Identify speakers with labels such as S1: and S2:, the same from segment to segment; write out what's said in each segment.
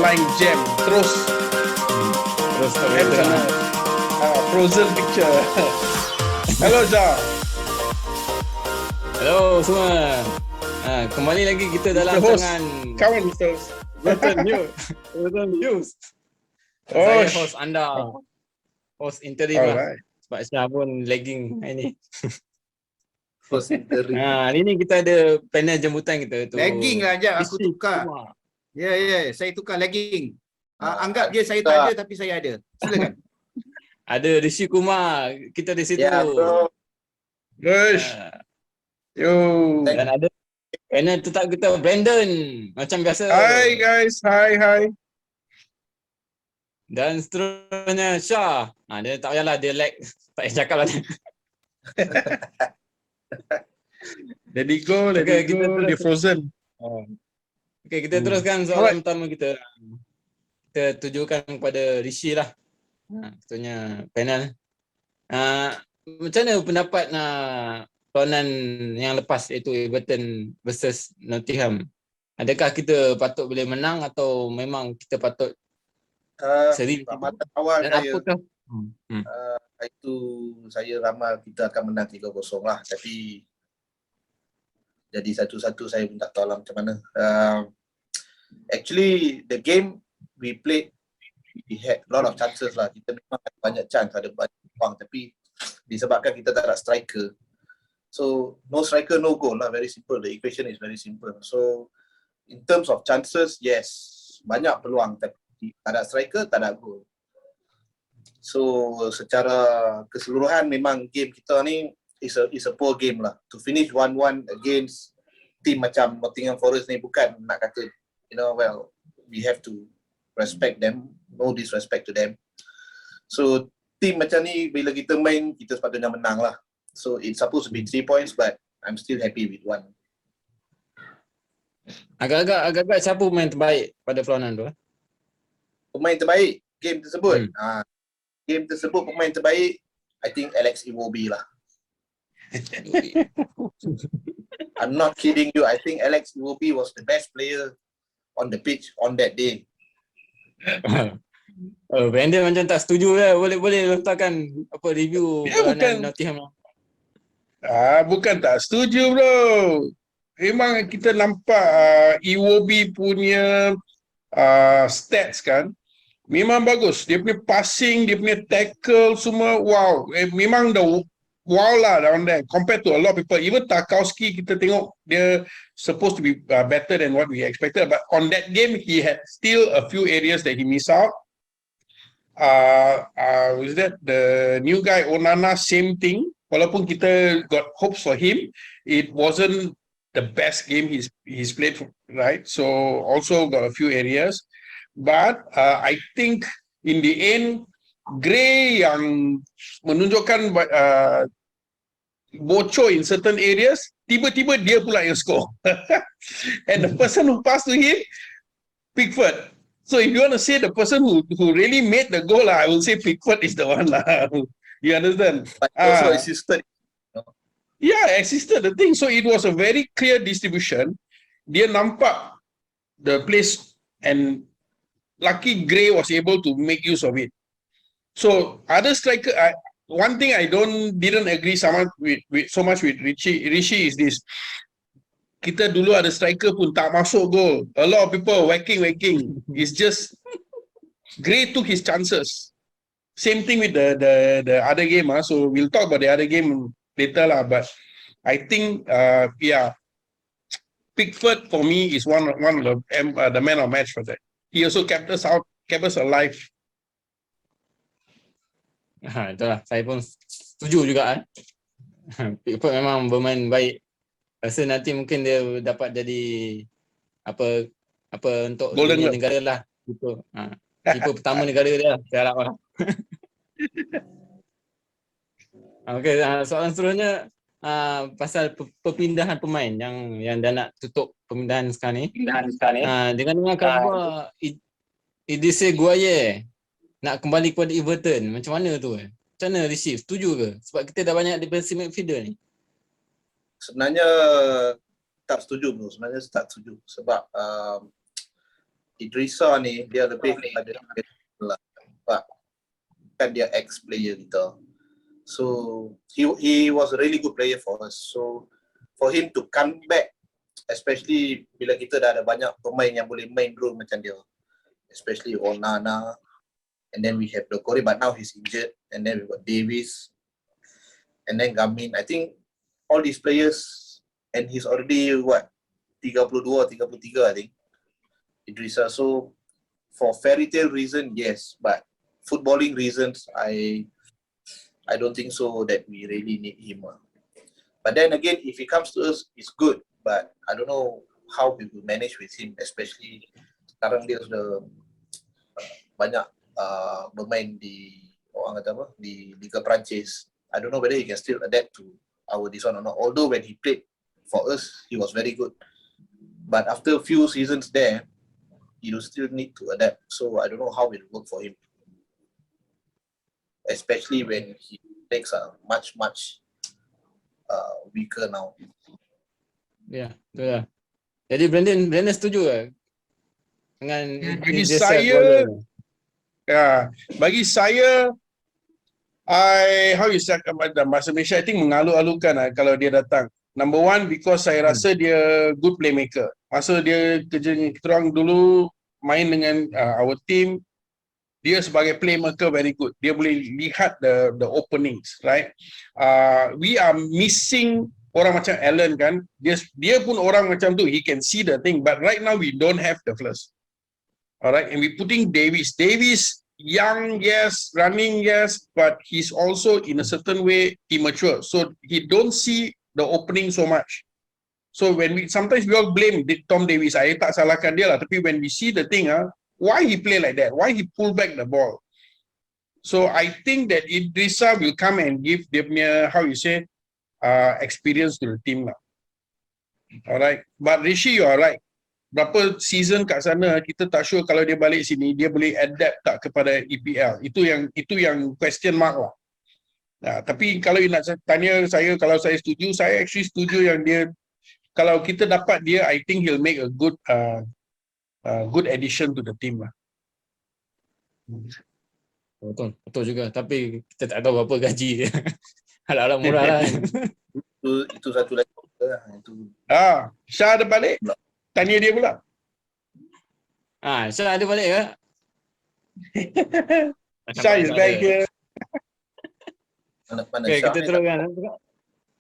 S1: flying jam terus sana frozen picture. Hello Ja.
S2: Hello semua. Kembali lagi kita dalam tangan
S1: kawan Mr.
S2: News. Saya host anda. Host interim lah. Sebab saya pun lagging hari ni.
S3: Host interim.
S2: Hari ni kita ada panel jemputan kita tu.
S3: Lagging lah Jap, aku tukar. Ya, saya tukar lagging. Anggap je saya tak ada tapi saya ada. Silakan.
S2: Ada Rishi Kumar, kita di situ.
S3: Ya, bro.
S1: Yo.
S2: Dan ada panel tetap kita Brandon macam biasa.
S1: Hi guys, hi.
S2: Dan seterusnya Syah. Dia tak payahlah dia lag, tak payah cakap lah.
S1: Let it go, dia frozen.
S2: Okey, kita teruskan soalan pertama kita. Kita tujukan kepada Rishi lah. Katanya panel. Macam mana pendapat perlawanan yang lepas iaitu Everton versus Nottingham? Adakah kita patut boleh menang atau memang kita patut seri
S3: mata awal
S2: dan
S3: saya
S2: apakah
S3: itu saya ramal kita akan menang 3-0 lah, tapi jadi satu-satu saya pun tak tahu lah macam mana. Actually the game we played, we had a lot of chances lah. Kita memang ada banyak chance, ada banyak peluang, tapi disebabkan kita tak ada striker. So no striker, no goal lah. Very simple. The equation is very simple. So in terms of chances, yes, banyak peluang, tapi tak ada striker, tak ada goal. So secara keseluruhan memang game kita ni is a poor game lah. To finish 1-1 against team macam Nottingham Forest ni, bukan nak kata, well, we have to respect them, no disrespect to them. So team macam ni bila kita main, kita sepatutnya menang lah. So it's supposed to be 3 points, but I'm still happy with 1.
S2: Agak-agak siapa pemain terbaik pada perlawanan tu?
S3: Pemain terbaik game tersebut. Game tersebut pemain terbaik, I think Alex Iwobi lah. I'm not kidding you. I think Alex Iwobi was the best player on the pitch on that day.
S2: Brandon macam tak setuju lah. Boleh letakkan apa review perlawanan Nottingham.
S1: Bukan tak setuju bro. Memang kita nampak Iwobi punya stats kan, memang bagus. Dia punya passing, dia punya tackle semua wow. Memang wow lah down there compared to a lot of people. Even Tarkowski kita tengok dia supposed to be better than what we expected, but on that game he had still a few areas that he missed out. Was that the new guy Onana, same thing. Walaupun kita got hopes for him, it wasn't the best game he's played, right? So also got a few areas, but I think in the end Gray yang menunjukkan bocor in certain areas, tiba-tiba dia pula yang score. And the person who passed to him, Pickford. So if you want to say the person who really made the goal, I will say Pickford is the one lah. You understand?
S3: But also assisted.
S1: Yeah, assisted the thing. So it was a very clear distribution. Dia nampak the place, and lucky Gray was able to make use of it. So other striker, one thing I didn't agree so much with Rishi is this. Kita dulu ada striker pun tak masuk gol. A lot of people whacking. It's just Gray took his chances. Same thing with the other game. So we'll talk about the other game later lah. But I think Pickford for me is one of the man of match for that. He also kept us alive.
S2: Itulah, saya pun setuju juga. Pickford memang bermain baik. Rasa nanti mungkin dia dapat jadi apa untuk negara lah. Gitu. Keeper pertama negara dia lah, saya harap lah. Okey, soalan seterusnya pasal perpindahan pemain yang dah nak tutup perpindahan sekarang ni. Dengan khabar Idrissa Gueye nak kembali kepada Everton, macam mana tu? Macam mana Rishi? Setuju ke? Sebab kita dah banyak defensive midfielder ni.
S3: Sebenarnya tak setuju bro. Sebenarnya tak setuju sebab Idrissa ni dia lebih kepada lah. Sebab kan dia ex-player kita. So he was a really good player for us. So for him to come back, especially bila kita dah ada banyak pemain yang boleh main role macam dia, especially Onana, and then we have Dokore, but now he's injured, and then we got Davis, and then Gamin. I think all these players, and he's already what, 32, 33 I think, Idrissa. So for fairy tale reason, yes, but footballing reasons, I don't think so that we really need him. But then again, if he comes to us, it's good. But I don't know how we will manage with him, especially sekarang dia sudah banyak bermain di orang kata apa, di Liga Perancis. I don't know whether he can still adapt to our this one or not. Although when he played for us, he was very good. But after a few seasons there, he will still need to adapt. So I don't know how it will work for him, especially when he legs are much weaker now.
S2: Ya, betul lah. Jadi Brandon setuju ke dengan
S1: Bagi
S2: Idrissa
S1: saya,
S2: Gueye?
S1: bagi saya, how you say, bahasa Malaysia, I think mengalu-alukan kalau dia datang. Number one, because saya rasa dia good playmaker. Masa dia kerja kita orang dulu main dengan our team, dia sebagai playmaker very good. Dia boleh lihat the openings, right? We are missing orang macam Allen kan. Dia pun orang macam tu. He can see the thing. But right now we don't have the first. Alright, and we putting Davis. Davis, young, yes, running, yes, but he's also in a certain way immature. So he don't see the opening so much. So sometimes we all blame Tom Davis. Saya tak salahkan dia lah. Tapi when we see the thing, why he play like that? Why he pull back the ball? So I think that Idrissa will come and give dia punya, how you say, experience to the team lah. Alright, but Rishi, you are right. Berapa season kat sana kita tak sure kalau dia balik sini dia boleh adapt tak kepada EPL. Itu yang question mark lah. Tapi kalau you nak tanya saya, kalau saya setuju, saya actually setuju yang dia, kalau kita dapat dia, I think he'll make a good good addition to the team lah.
S2: Betul juga. Tapi kita tak tahu berapa gaji dia. Harap-harap murah lah.
S3: Itu satu lagi.
S1: Syah ada balik? Tanya dia pula.
S2: Syah ada balik ke?
S1: Syah is back here.
S2: Okay, kita teruskan.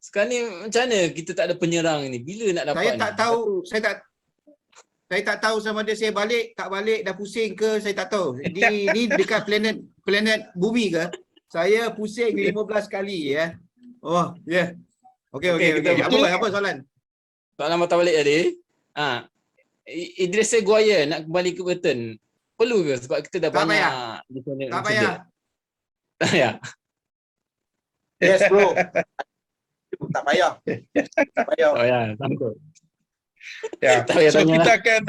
S2: Sekarang ni macam mana kita tak ada penyerang ni? Bila nak dapat
S4: Saya
S2: ni?
S4: tak tahu, saya tak tahu sama ada saya balik, tak balik, dah pusing ke, saya tak tahu. Ni dekat planet bumi ke? Saya pusing 15 kali ya. Oh, ya. Yeah. Okey. Apa soalan?
S2: Soalan mata balik tadi. Idrissa Gueye nak kembali ke Everton. Perlu ke? Sebab kita dah
S4: Tak
S2: banyak.
S4: Tak payah.
S2: Tak payah.
S3: Yes bro. Tak payah.
S2: Oh ya, sangkut.
S1: So kita akan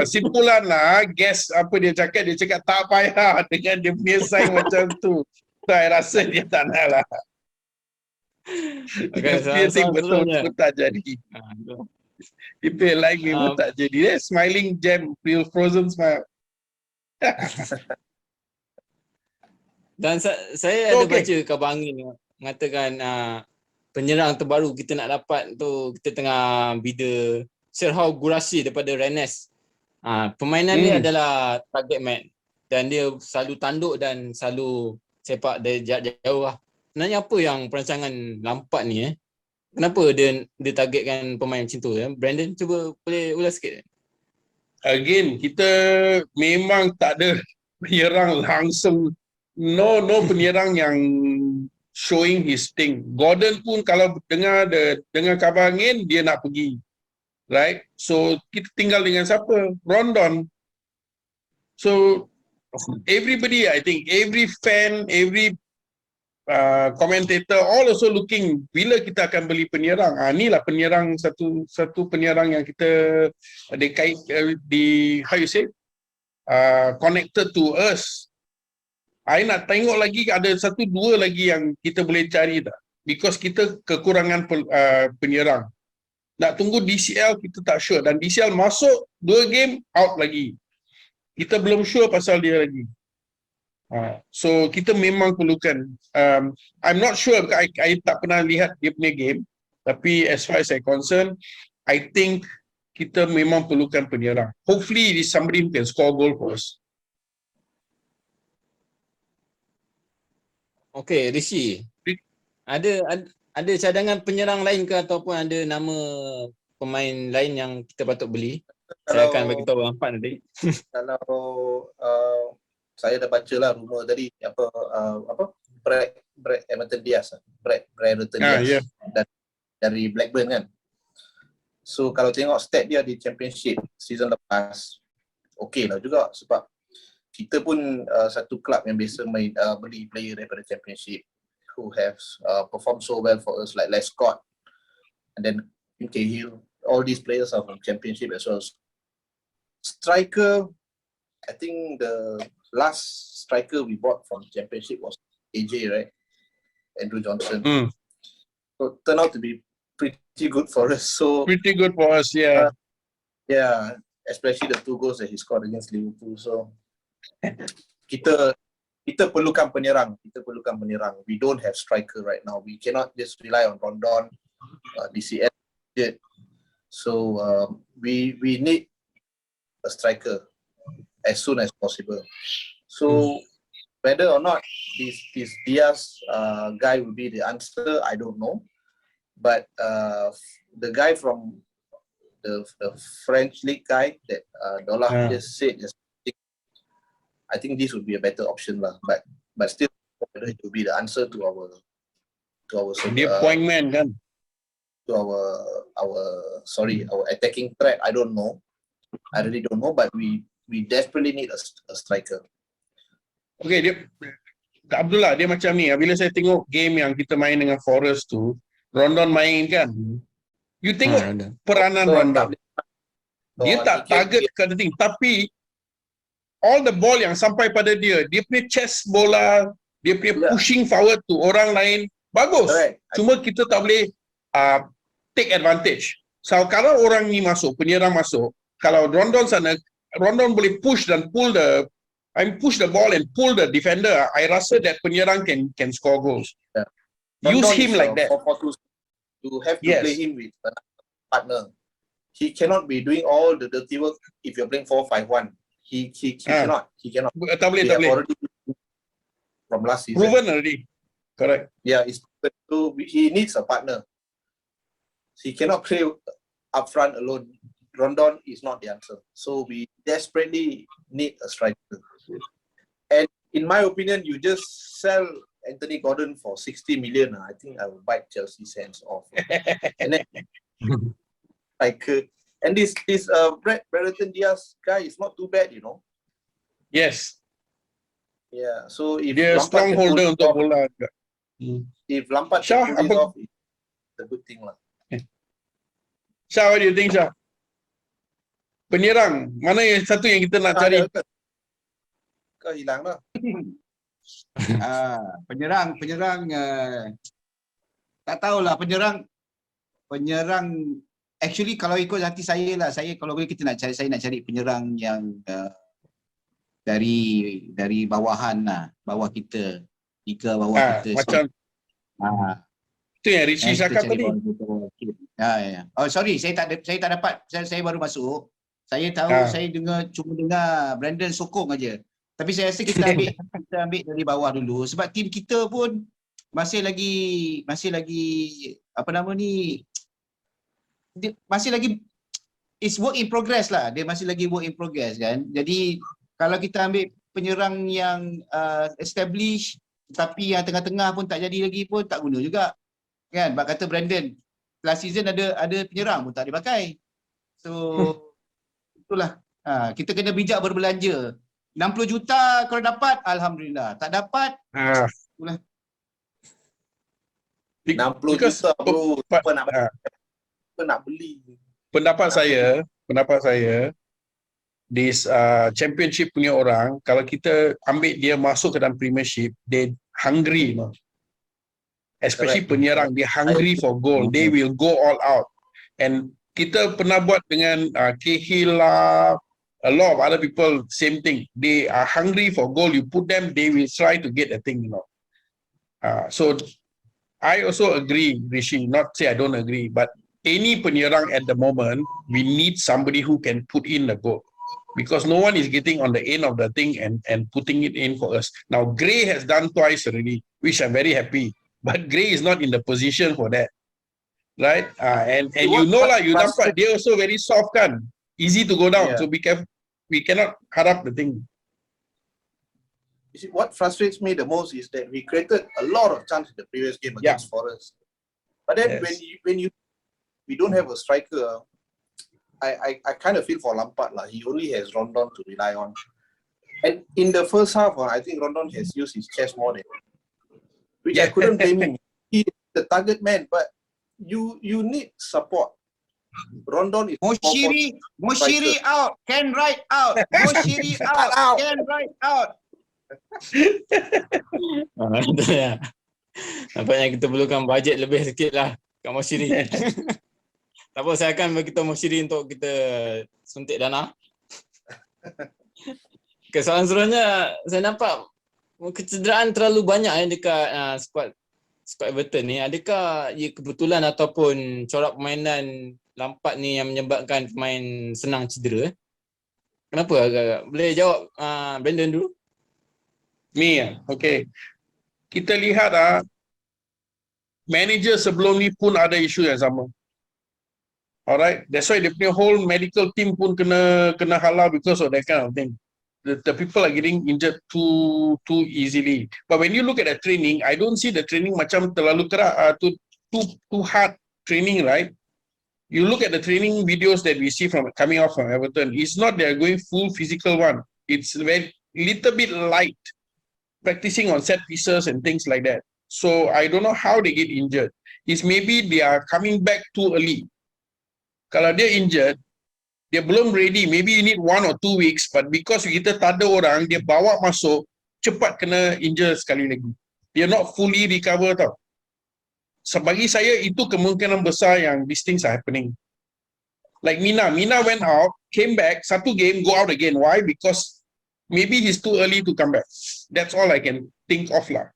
S1: simpulan lah. Guess apa dia cakap tak payah dengan dia punya sign macam tu. Saya rasa dia tak nak lah.
S2: Okay,
S1: dia think betul tak jadi. People like me pun tak jadi. Smiling gem, real frozen smile.
S2: Dan saya ada baca khabar angin mengatakan penyerang terbaru kita nak dapat tu, kita tengah bida Serhau Gurashi daripada Rennes. Permainan dia adalah target man dan dia selalu tanduk dan selalu sepak dari jarak jauh lah. Sebenarnya apa yang perancangan Lampard ni kenapa dia targetkan pemain macam tu Brandon, cuba boleh ulas sikit.
S1: Again, kita memang tak ada penyerang langsung. No penyerang yang showing his thing. Gordon pun kalau dengar kabar angin dia nak pergi. Right? So kita tinggal dengan siapa? Rondon. So everybody, I think every fan, every commentator all also looking bila kita akan beli penyerang. Inilah penyerang satu penyerang yang kita how you say connected to us. I nak tengok lagi ada 1-2 lagi yang kita boleh cari tak, because kita kekurangan penyerang. Nak tunggu DCL kita tak sure, dan DCL masuk 2 game out lagi. Kita belum sure pasal dia lagi. So kita memang perlukan, I'm not sure, I tak pernah lihat dia punya game, tapi as far as I concerned, I think kita memang perlukan penyerang. Hopefully it is somebody who can score goal for us.
S2: Okay, Rishi. Ada cadangan penyerang lain ke ataupun ada nama pemain lain yang kita patut beli? Saya akan bagi tahu empat nanti.
S3: Kalau saya dah baca lah rumor tadi Brad Emerton Diaz,
S1: Yeah.
S3: dari Blackburn kan. So kalau tengok stat dia di Championship season lepas, okey lah juga sebab kita pun satu klub yang biasa beli player daripada Championship who have performed so well for us, like Les Scott and then Cahill. All these players are from Championship as well. Striker, I think the last striker we bought from Championship was AJ, right? Andrew Johnson. So turned out to be pretty good for us. So
S1: Pretty good for us, yeah.
S3: yeah, especially the 2 goals that he scored against Liverpool. So kita perlukan penyerang. We don't have striker right now. We cannot just rely on Rondon, DCS. So we need a striker as soon as possible. So whether or not this Diaz guy will be the answer, I don't know. But the guy from the French league guy that Dola just said, I think this would be a better option lah. But still, whether it will be the answer to our
S1: Dia point man kan.
S3: to our attacking threat, I don't know. I really don't know, but we desperately need a striker.
S1: Okay, Abdullah, dia macam ni. Bila saya tengok game yang kita main dengan Forest tu, Rondon main kan. You tengok peranan Rondon. Dia tak target kind of thing. Tapi all the ball yang sampai pada dia punya chest bola, dia punya pushing forward to orang lain, bagus.
S3: Correct.
S1: Cuma kita tak boleh take advantage. So kalau orang ni masuk, penyerang masuk, kalau Rondon boleh push dan push the ball and pull the defender, I rasa that penyerang can score goals.
S3: Yeah.
S1: Use
S3: Rondon
S1: him
S3: is,
S1: like that.
S3: You have to play him with a partner. He cannot be doing all the dirty work if you're playing 4-5-1. He cannot.
S1: Tak boleh.
S3: Already from last season.
S1: Proven already. Correct.
S3: Yeah, so he needs a partner. He cannot play up front alone. Rondon is not the answer. So we desperately need a striker. And in my opinion, you just sell Anthony Gordon for 60 million. I think I will bite Chelsea's hands off. And then and this Brereton Diaz guy is not too bad, you know.
S1: Yes.
S3: Yeah. So if
S1: Dia
S3: Lampard
S1: strong
S3: can
S1: holder
S3: pull it
S1: untuk
S3: off,
S1: bola juga.
S3: if Lampard
S1: Shah,
S3: can pull it off, it's a good thing lah.
S1: Syah, what do you think, Syah? Penyerang, mana yang satu yang kita nak cari?
S3: Kau hilang lah.
S4: Penyerang tak tahulah penyerang actually kalau ikut hati saya lah, saya kalau boleh saya nak cari penyerang yang dari bawahan lah, bawah kita, liga bawah kita.
S1: Macam itu yang Rishi cakap tadi.
S4: Oh sorry, saya tak dapat, saya baru masuk. Saya tahu, saya cuma dengar Brandon sokong aja. Tapi saya rasa kita ambil dari bawah dulu sebab tim kita pun masih lagi apa nama ni, masih lagi it's work in progress lah. Dia masih lagi work in progress kan. Jadi kalau kita ambil penyerang yang established tapi yang tengah-tengah pun tak jadi lagi pun tak guna juga. Kan? Bak kata Brandon, last season ada penyerang pun tak dipakai. So itulah. Kita kena bijak berbelanja. 60 juta kalau dapat, alhamdulillah. Tak dapat, itulah.
S3: 60 juta bro, apa nak beli?
S1: Pendapat saya this championship punya orang, kalau kita ambil dia masuk ke dalam premiership, they hungry, no? Especially penyerang, dia hungry for goal. They will go all out. And kita pernah buat dengan Cahill lah, a lot of other people, same thing. They are hungry for goal. You put them, they will try to get a thing, So I also agree, Rishi, not say I don't agree, but any penyerang at the moment, we need somebody who can put in the goal. Because no one is getting on the end of the thing and putting it in for us. Now, Gray has done twice already, which I'm very happy. But Gray is not in the position for that. Right? And you know lah, you nampak dia also very soft kan. Easy to go down.
S3: Yeah.
S1: So be careful. We cannot harap the thing.
S3: You see, what frustrates me the most is that we created a lot of chances in the previous game against Forest. But then we don't have a striker, I kind of feel for Lampard lah. He only has Rondon to rely on. And in the first half, I think Rondon has used his chest more than, which I couldn't blame him. He is the target man, but you need support. Rondon is
S4: Moshiri out, Ken Wright out, Moshiri out, Ken Wright out.
S2: Nampaknya kita perlukan bajet lebih sikit lah kat Moshiri. Tak apa, saya akan bagi tahu Moshiri untuk kita suntik dana. Soalan seterusnya, saya nampak kecederaan terlalu banyak dekat squad Everton ni. Adakah ia kebetulan ataupun corak permainan Lampard ni yang menyebabkan pemain senang cedera? Kenapa agak-agak? Boleh jawab Brandon dulu?
S1: Okay. Kita lihat manager sebelum ni pun ada isu yang sama. Alright, that's why the whole medical team pun kena halau because of that kind of thing. The people are getting injured too easily. But when you look at the training, I don't see the training macam terlalu keras, too hard training, right? You look at the training videos that we see coming out from Everton. It's not they are going full physical one. It's very little bit light, practicing on set pieces and things like that. So I don't know how they get injured. It's maybe they are coming back too early. Kalau dia injured, dia belum ready, maybe you need 1 or 2 weeks, but because kita tak ada orang, dia bawa masuk, cepat kena injure sekali lagi. Dia not fully recover tau. Bagi saya, itu kemungkinan besar yang these things are happening. Like Mina went out, came back, satu game, go out again. Why? Because maybe he's too early to come back. That's all I can think of lah.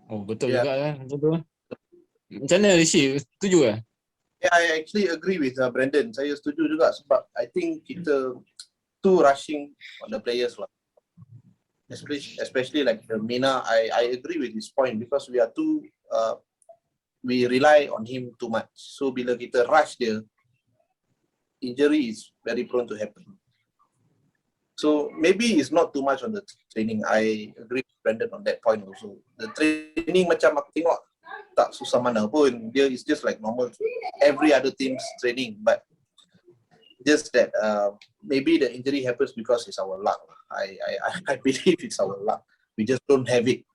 S2: Oh, betul juga kan. Betul. Macam mana Rishi? Setuju ke?
S3: Yeah, I actually agree with Brandon. Saya setuju juga sebab I think kita too rushing on the players lah. Especially like Mina, I agree with his point because we are we rely on him too much. So bila kita rush dia, injury is very prone to happen. So maybe it's not too much on the training. I agree with Brandon on that point also. The training macam aku tengok tak susah mana pun. Dia is just like normal every other team's training, but just that maybe the injury happens because it's our luck. I believe it's our luck. We just don't have it.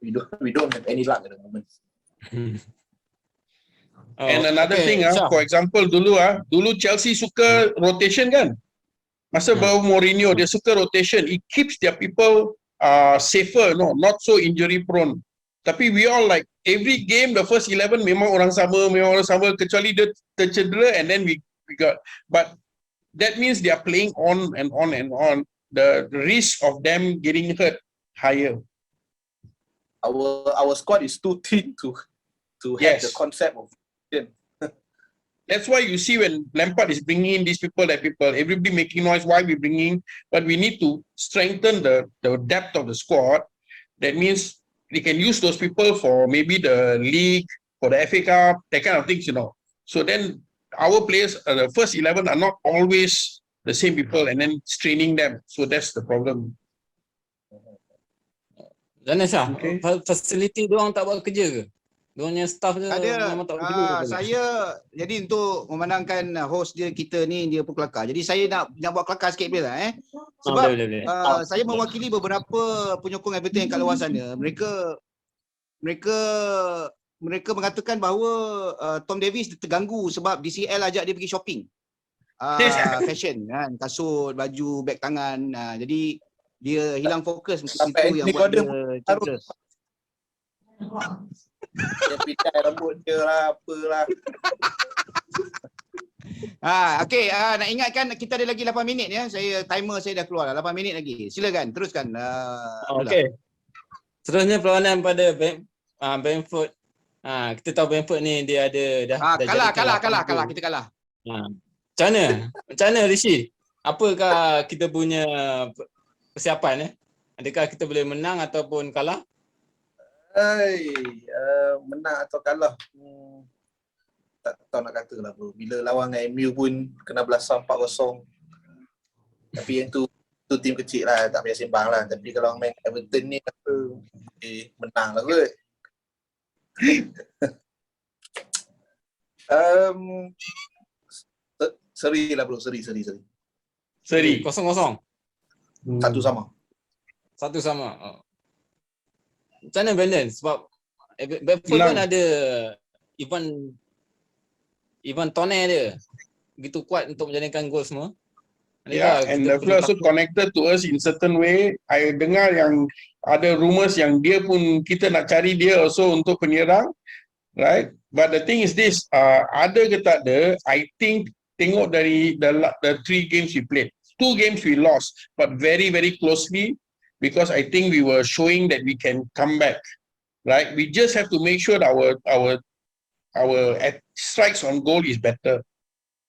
S3: We don't have any luck at the moment.
S1: And another thing, for example, dulu Chelsea suka rotation kan? Masa baru Mourinho, dia suka rotation. It keeps their people safer, not so injury prone. Tapi we all like, every game, the first 11 memang orang sama, kecuali dia tercedera and then we got. But that means they are playing on and on and on. The risk of them getting hurt higher.
S3: Our squad is too thin to have the concept of it.
S1: That's why you see when Lampard is bringing in these people, everybody making noise, why we bringing, but we need to strengthen the depth of the squad. That means they can use those people for maybe the league, for the FA Cup, that kind of things, So then our players, the first 11 are not always the same people and then straining them. So that's the problem.
S2: Zanesha, facility diorang tak buat kerja ke? Diorangnya staff je memang tak buat kerja ke?
S4: Saya, jadi untuk memandangkan host kita ni, dia pun kelakar. Jadi saya nak buat kelakar sikit boleh tak? Sebab saya mewakili beberapa penyokong Everton yang kat luar sana. Mereka mengatakan bahawa Tom Davies terganggu sebab DCL ajak dia pergi shopping. Fashion kan, kasut, baju, beg tangan. Jadi dia hilang fokus, mungkin itu yang buat dia cedera.
S3: Dia pitai rambut dia lah, apalah.
S4: Okey, nak ingatkan kita ada lagi 8 minit ya. Timer saya dah keluar dah. 8 minit lagi. Silakan teruskan.
S2: Okey. Seterusnya perlawanan pada Brentford. Kita tahu Brentford ni dia ada dah
S4: kalah. Kita kalah.
S2: Macam mana Rishi? Apakah kita punya persiapan Adakah kita boleh menang ataupun kalah?
S3: Menang atau kalah? Tak tahu nak kata lah bro. Bila lawan dengan MU pun kena belasah 4-0. Tapi yang tu tim kecil lah, tak payah sembang lah. Tapi kalau main Everton ni menang lah kot. Seri lah bro, seri.
S1: Seri.
S2: 0-0. Satu sama. Macam mana Brandon? Sebab Brentford kan ada Ivan Toney dia. Begitu kuat untuk menjalankan gol semua.
S1: Yeah, and the player also connected to us in certain way. I dengar yang ada rumours yang dia pun kita nak cari dia also untuk penyerang, right? But the thing is this, ada ke tak ada? I think tengok dari the 3 games we played, 2 games we lost, but very very closely because I think we were showing that we can come back, right? We just have to make sure that our strikes on goal is better.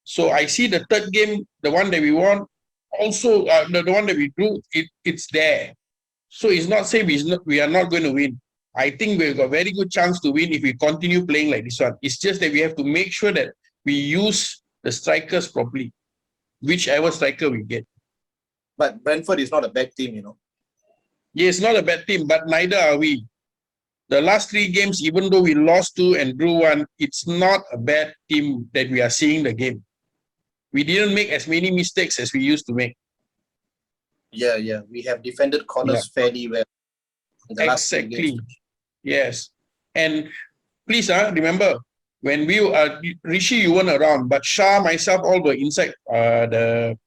S1: So I see the 3rd game, the one that we won, also the one that we drew, it's there. So it's not say we are not going to win. I think we've got a very good chance to win if we continue playing like this one. It's just that we have to make sure that we use the strikers properly, whichever striker we get.
S3: But Brentford is not a bad team, you know.
S1: Yeah, it's not a bad team, but neither are we. The last 3 games, even though we lost 2 and drew 1, it's not a bad team that we are seeing the game. We didn't make as many mistakes as we used to make.
S3: Yeah. We have defended corners fairly well.
S1: Exactly. Yes. And please remember, when we Rishi, you weren't around, but Shah, myself, all were inside the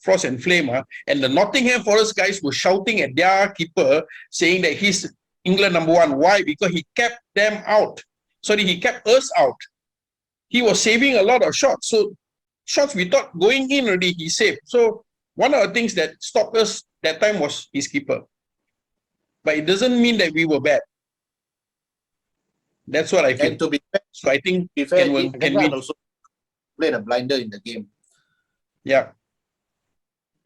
S1: Frost and Flame, and the Nottingham Forest guys were shouting at their keeper, saying that he's England #1. Why? Because he kept them out. Sorry, he kept us out. He was saving a lot of shots. So shots we thought going in already, he saved. So one of the things that stopped us that time was his keeper. But it doesn't mean that we were bad. That's what I feel.
S3: And to be fair,
S1: So I think
S3: can
S1: win.
S3: also play a blinder in the game.
S1: Yeah.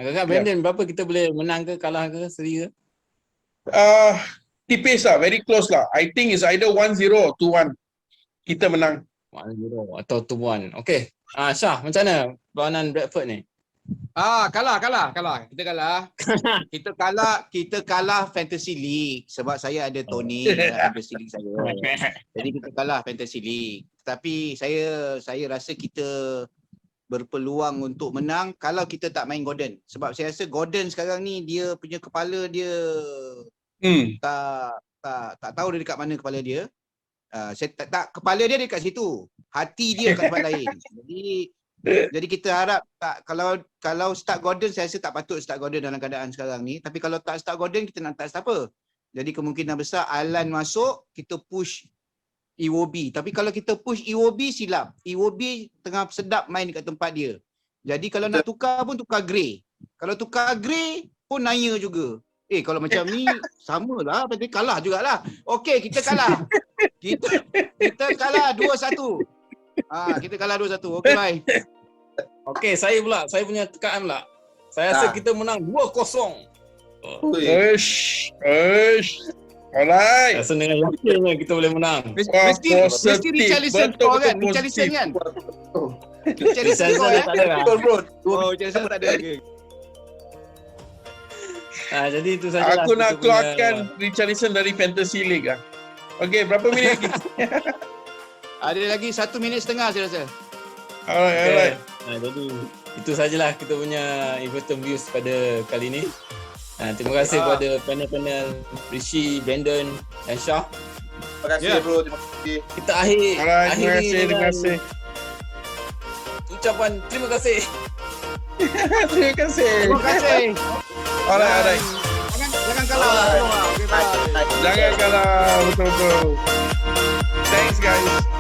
S2: Agak-agak Brandon, berapa kita boleh menang ke, kalah ke, seri ke?
S1: Tipis lah, very close lah. I think it's either 1-0 or 2-1. Kita menang.
S2: 1-0 atau 2-1. Okay. Syah, macam mana perlawanan Bradford ni?
S4: Kalah. Kita kalah Fantasy League sebab saya ada Tony dalam Fantasy League saya. Jadi kita kalah Fantasy League. Tapi saya rasa kita berpeluang untuk menang kalau kita tak main Gordon. Sebab saya rasa Gordon sekarang ni dia punya kepala dia tak tahu dia dekat mana kepala dia. Saya tak kepala dia dekat situ. Hati dia kat tempat lain. Jadi kita harap kalau start Gordon, saya rasa tak patut start Gordon dalam keadaan sekarang ni. Tapi kalau tak start Gordon, kita nak tak siapa. Jadi kemungkinan besar Alan masuk, kita push EOB. Tapi kalau kita push EOB, silap. EOB tengah sedap main dekat tempat dia. Jadi kalau nak tukar pun tukar Gray. Kalau tukar Gray pun naya juga. Kalau macam ni samalah, tapi kalah jugalah. Okey, kita kalah. Kita kalah 2-1. Kita kalah 2-1. Okey, bye.
S2: Okey, saya punya tekaan pula. Saya rasa kita menang 2-0.
S1: Alright.
S2: Rasa dengan yakinnya kita boleh menang.
S4: Mesti Richarlison score kan? Richarlison kan? Richarlison score
S2: tak ada lah.
S4: Richarlison tak ada lagi.
S2: Jadi itu sajalah.
S1: Aku nak keluarkan Richarlison dari Fantasy League. Okey, berapa minit lagi?
S4: Ada lagi 1 minit setengah saya rasa.
S1: Alright.
S2: Jadi itu sajalah kita punya ESCM Views pada kali ini. Terima kasih kepada panel-panel Rishi, Brandon dan Shah.
S3: Terima kasih bro, terima kasih.
S2: Kita akhiri
S1: Terima kasih.
S2: ucapan terima kasih.
S1: Terima kasih. Alright.
S4: Jangan kalah.
S1: Jangan kalah, betul-betul. Thanks guys.